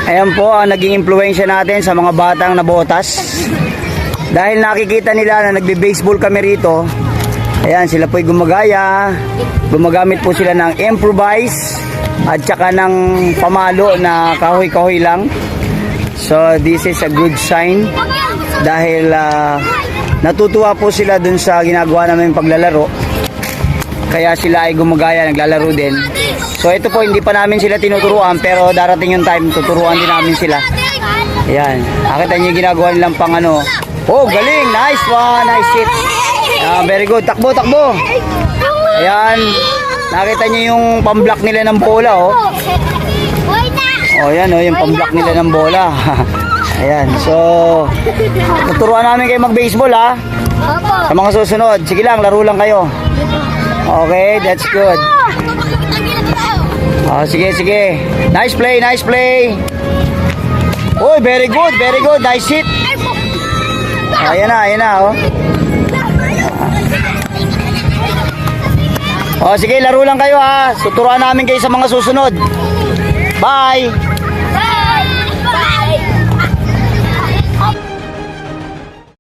Ayan po ang naging impluwensya natin sa mga batang nabotas. Dahil nakikita nila na nagbe-baseball kami rito. Ayan, sila po'y gumagaya. Gumagamit po sila ng improvise at saka ng pamalo na kahoy-kahoy lang. So this is a good sign. Dahil natutuwa po sila dun sa ginagawa namin paglalaro. Kaya sila ay gumagaya, naglalaro din. So ito po, hindi pa namin sila tinuturuan, pero darating yung time, tuturuan din namin sila. Ayan, nakita niyo yung ginagawa nilang pang ano. Oh, galing, nice one, nice hit. Very good, takbo, takbo. Ayan, nakita niyo yung pamblock nila ng bola, oh. Oh, ayan, oh, yung pamblock nila ng bola. Ayan, so tuturuan namin kayo mag-baseball, ha. Sa mga susunod, sige lang, laro lang kayo. Okay, that's good. Oh, sige, sige. Nice play, nice play. Oh, very good, nice hit. Ayan na, oh. Oh, sige, laro lang kayo, ha. Tuturuan namin kayo sa mga susunod. Bye.